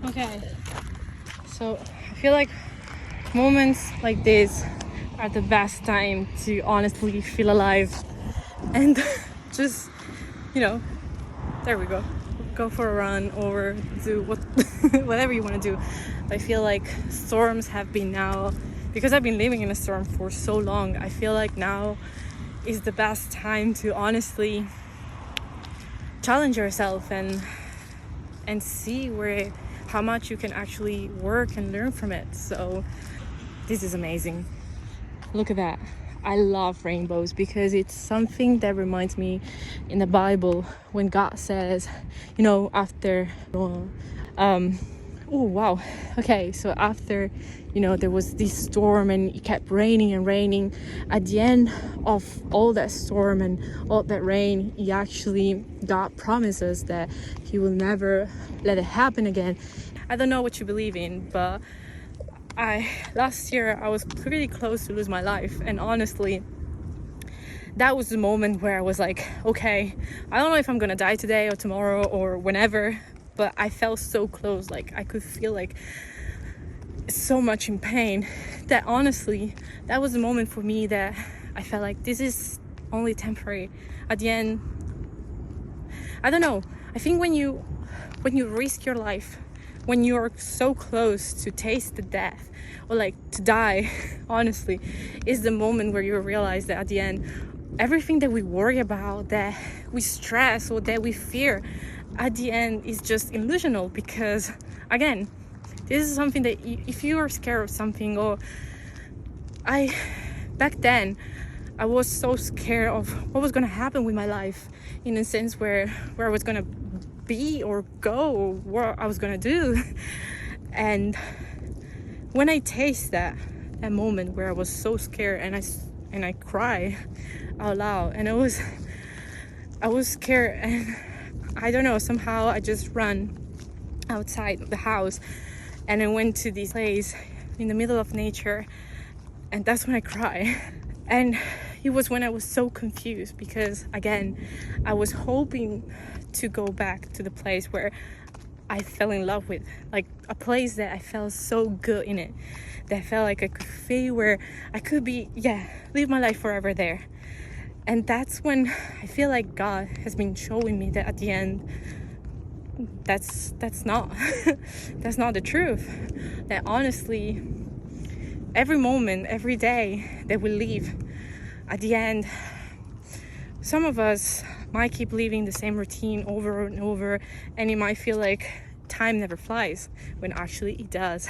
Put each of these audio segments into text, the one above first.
Okay, so I feel like moments like this are the best time to honestly feel alive and just, you know, there we go for a run or do whatever you want to do. I feel like storms have been now, because I've been living in a storm for so long, I feel like now is the best time to honestly challenge yourself and see how much you can actually work and learn from it. So this is amazing. Look at that. I love rainbows because it's something that reminds me in the Bible when God says, after oh wow, okay, so after there was this storm and it kept raining and raining, at the end of all that storm and all that rain, God promises that he will never let it happen again. I don't know what you believe in, but last year I was pretty close to lose my life, and honestly that was the moment where I was like, okay, I don't know if I'm gonna die today or tomorrow or whenever, but I felt so close. Like I could feel like so much in pain that honestly that was the moment for me that I felt like this is only temporary. At the end, I don't know, I think when you risk your life, when you're so close to taste the death or like to die, honestly, is the moment where you realize that at the end, everything that we worry about, that we stress or that we fear, at the end is just illusional. Because again, this is something that if you are scared of something, or back then I was so scared of what was going to happen with my life, in a sense where I was going to be or go or what I was going to do. And when I taste that moment where I was so scared and I cry out loud, and I was scared, and I don't know, somehow I just ran outside the house and I went to this place in the middle of nature, and that's when I cried. And it was when I was so confused, because again I was hoping to go back to the place where I fell in love with, like a place that I felt so good in it, that I felt like I could feel where I could be, live my life forever there. And that's when I feel like God has been showing me that at the end, that's not that's not the truth. That honestly, every moment, every day that we live, at the end, some of us might keep living the same routine over and over, and it might feel like time never flies when actually it does.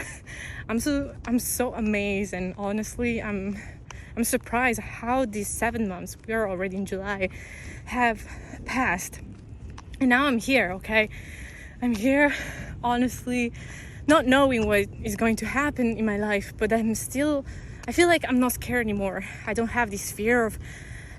I'm so amazed, and honestly I'm surprised how these 7 months, we are already in July, have passed. And now I'm here, okay? I'm here, honestly, not knowing what is going to happen in my life, but I feel like I'm not scared anymore. I don't have this fear of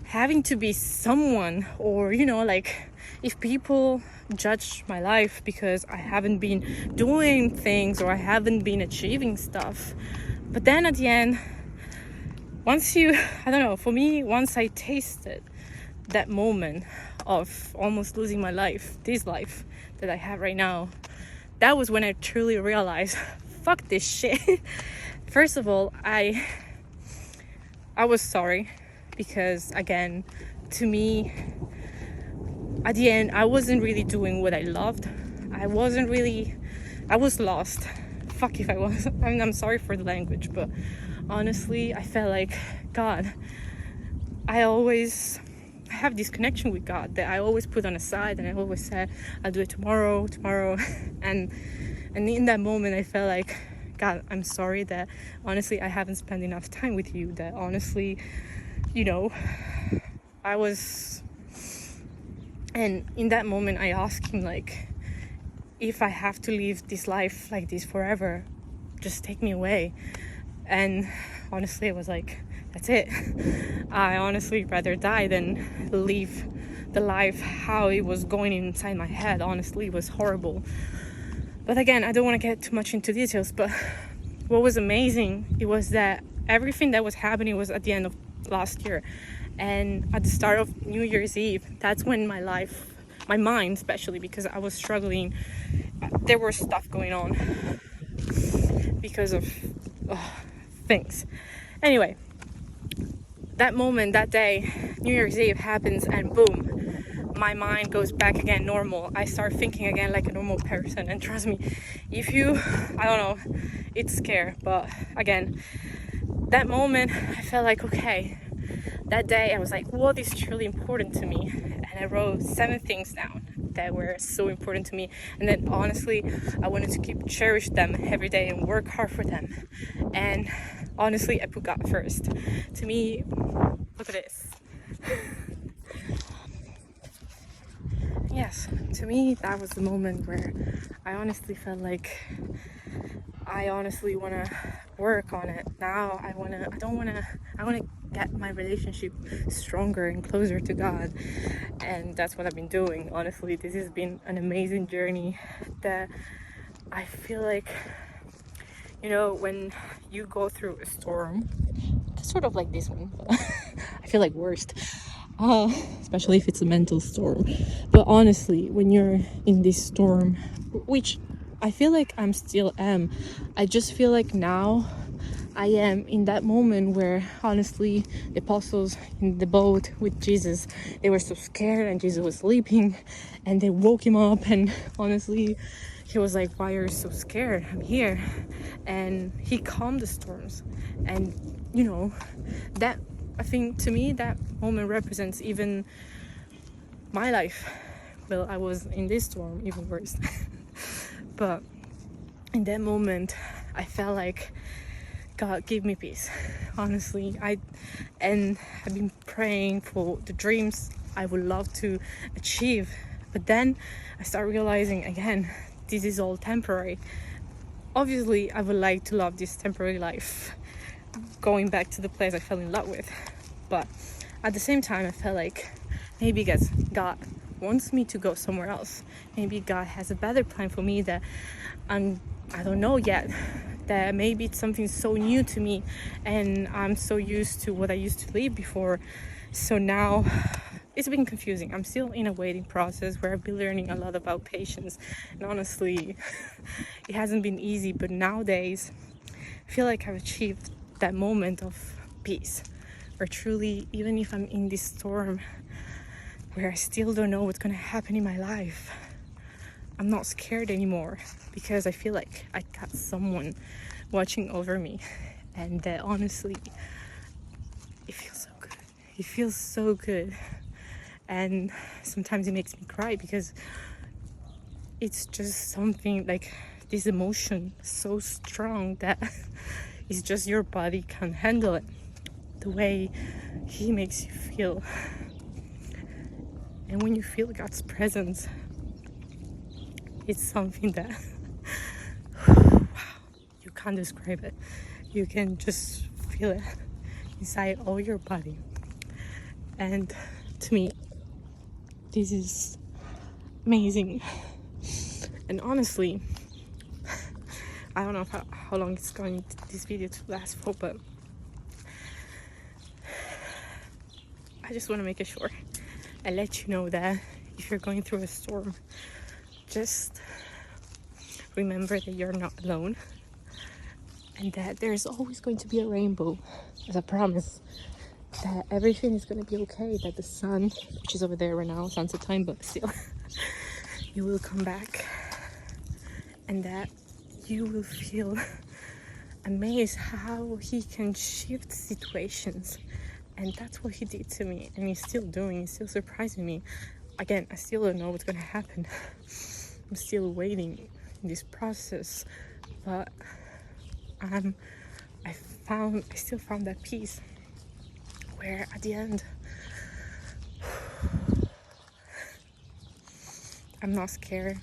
having to be someone, or like if people judge my life because I haven't been doing things or I haven't been achieving stuff. But then at the end, I don't know, for me, once I tasted that moment of almost losing my life, this life that I have right now, that was when I truly realized, fuck this shit. First of all, I was sorry, because again, to me, at the end, I wasn't really doing what I loved. I was lost. Fuck if I was. I'm sorry for the language, but honestly, I felt like, God, I always have this connection with God that I always put on the side, and I always said, I'll do it tomorrow. And in that moment, I felt like, God, I'm sorry that honestly I haven't spent enough time with you, that honestly, I was. And in that moment, I asked him, like, if I have to live this life like this forever, just take me away. And honestly, I was like, that's it. I honestly rather die than live the life how it was going inside my head. Honestly, it was horrible. But again, I don't want to get too much into details, but what was amazing, it was that everything that was happening was at the end of last year. And at the start of New Year's Eve, that's when my mind, especially because I was struggling there was stuff going on because of things. Anyway, that moment, that day, New Year's Eve happens, and boom, my mind goes back again normal. I start thinking again like a normal person. And trust me, if you, I don't know, it's scary, but again, that moment I felt like, okay, that day I was like, what is truly important to me? And I wrote 7 things down that were so important to me, and then honestly I wanted to keep cherish them every day and work hard for them. And honestly, I put God first. To me, look at this. Yes, to me that was the moment where I honestly felt like I honestly want to work on it. Now I want to get my relationship stronger and closer to God. And that's what I've been doing. Honestly, this has been an amazing journey that I feel like, you know, when you go through a storm, sort of like this one, I feel like worst, especially if it's a mental storm. But honestly, when you're in this storm, which I feel like I'm still am, I just feel like now I am in that moment where honestly the apostles in the boat with Jesus, they were so scared and Jesus was sleeping, and they woke him up, and honestly he was like, why are you so scared? I'm here. And he calmed the storms. And you know, that, I think to me that moment represents even my life. Well, I was in this storm, even worse. But in that moment I felt like God gave me peace. Honestly, I've been praying for the dreams I would love to achieve, but then I start realizing again, this is all temporary. Obviously I would like to love this temporary life, going back to the place I fell in love with, but at the same time I felt like maybe God wants me to go somewhere else. Maybe God has a better plan for me that I don't know yet, that maybe it's something so new to me and I'm so used to what I used to live before. So now it's been confusing. I'm still in a waiting process where I've been learning a lot about patience, and honestly it hasn't been easy, but nowadays I feel like I've achieved that moment of peace where truly, even if I'm in this storm where I still don't know what's gonna happen in my life, I'm not scared anymore, because I feel like I got someone watching over me. And that honestly, it feels so good. It feels so good. And sometimes it makes me cry because it's just something like this emotion so strong that it's just your body can't handle it. The way he makes you feel. And when you feel God's presence, it's something that you can't describe it. You can just feel it inside all your body. And to me, this is amazing. And honestly, I don't know how long it's going this video to last for, but I just want to make it short and let you know that if you're going through a storm, just remember that you're not alone, and that there's always going to be a rainbow, as a promise that everything is going to be okay, that the sun, which is over there right now, sunset time, but still, you will come back, and that you will feel amazed how he can shift situations. And that's what he did to me, and he's still doing, he's still surprising me. Again, I still don't know what's gonna happen. I'm still waiting in this process, but I still found that peace where at the end I'm not scared.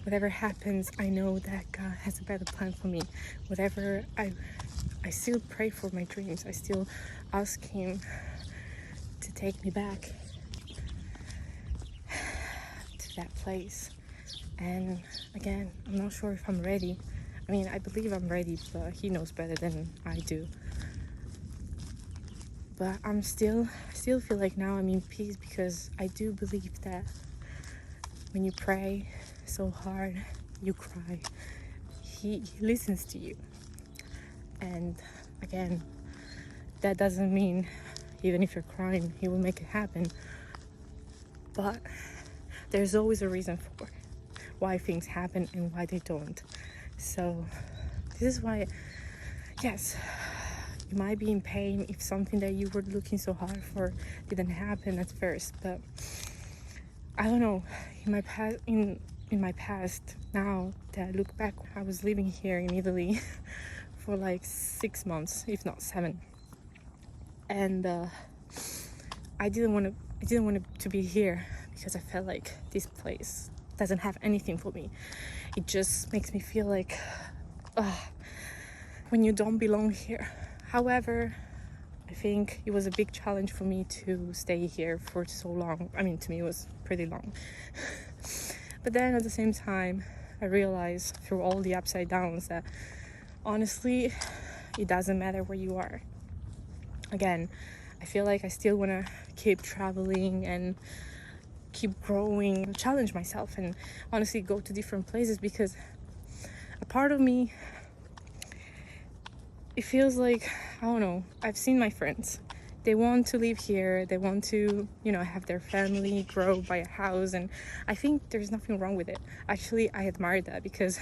Whatever happens, I know that God has a better plan for me. Whatever, I still pray for my dreams. I still ask him to take me back to that place. And again, I'm not sure if I'm ready. I mean, I believe I'm ready, but he knows better than I do. But I still feel like now I'm in peace, because I do believe that when you pray so hard, you cry, he listens to you. And again, that doesn't mean even if you're crying he will make it happen, but there's always a reason for why things happen and why they don't. So this is why, yes, you might be in pain if something that you were looking so hard for didn't happen at first. But I don't know, in my past, now that I look back, I was living here in Italy for like 6 months, if not 7, and I didn't want to be here because I felt like this place doesn't have anything for me. It just makes me feel like when you don't belong here. However, I think it was a big challenge for me to stay here for so long. I mean, to me it was pretty long. But then at the same time, I realized through all the upside downs that honestly, it doesn't matter where you are. Again, I feel like I still want to keep traveling and keep growing, challenge myself, and honestly go to different places, because a part of me, it feels like, I don't know, I've seen my friends, they want to live here, they want to, have their family, grow, buy a house, and I think there's nothing wrong with it. Actually, I admire that, because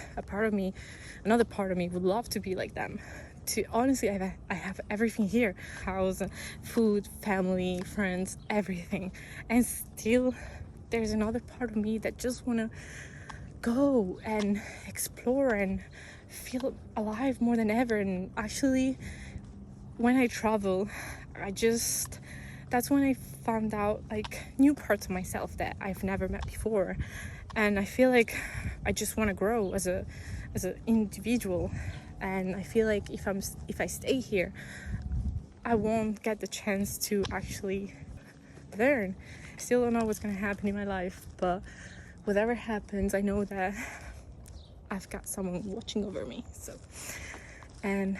another part of me would love to be like them. Honestly, I have everything here: house, food, family, friends, everything. And still there's another part of me that just want to go and explore and feel alive more than ever. And actually, when I travel, that's when I found out like new parts of myself that I've never met before. And I feel like I just want to grow as an individual. And I feel like if I stay here, I won't get the chance to actually learn. I still don't know what's gonna happen in my life, but whatever happens, I know that I've got someone watching over me. And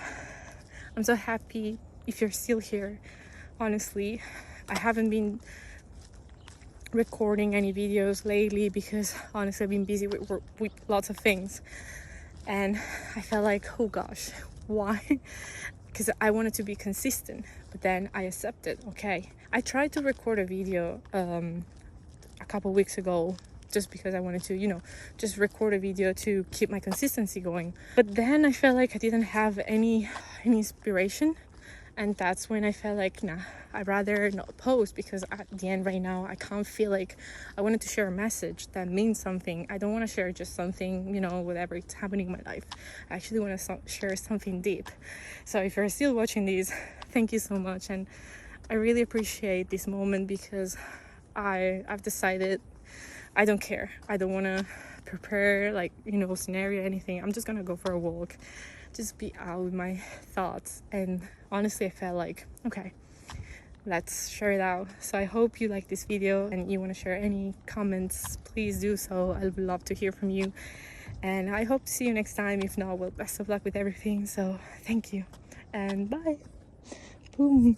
I'm so happy if you're still here. Honestly, I haven't been recording any videos lately because honestly I've been busy with lots of things, and I felt like, oh gosh, why? Because I wanted to be consistent, but then I accepted, okay, I tried to record a video a couple weeks ago just because I wanted to, just record a video to keep my consistency going. But then I felt like I didn't have any inspiration, and that's when I felt like, nah, I'd rather not post, because at the end right now I can't feel like I wanted to share a message that means something. I don't want to share just something, whatever it's happening in my life. I actually want to share something deep. So if you're still watching these, thank you so much, and I really appreciate this moment, because I've decided I don't care. I don't want to prepare scenario, anything. I'm just gonna go for a walk, just be out with my thoughts. And honestly, I felt like, okay, let's share it out. So I hope you like this video, and you want to share any comments, please do so. I would love to hear from you, and I hope to see you next time. If not, well, best of luck with everything. So thank you, and bye. Boom.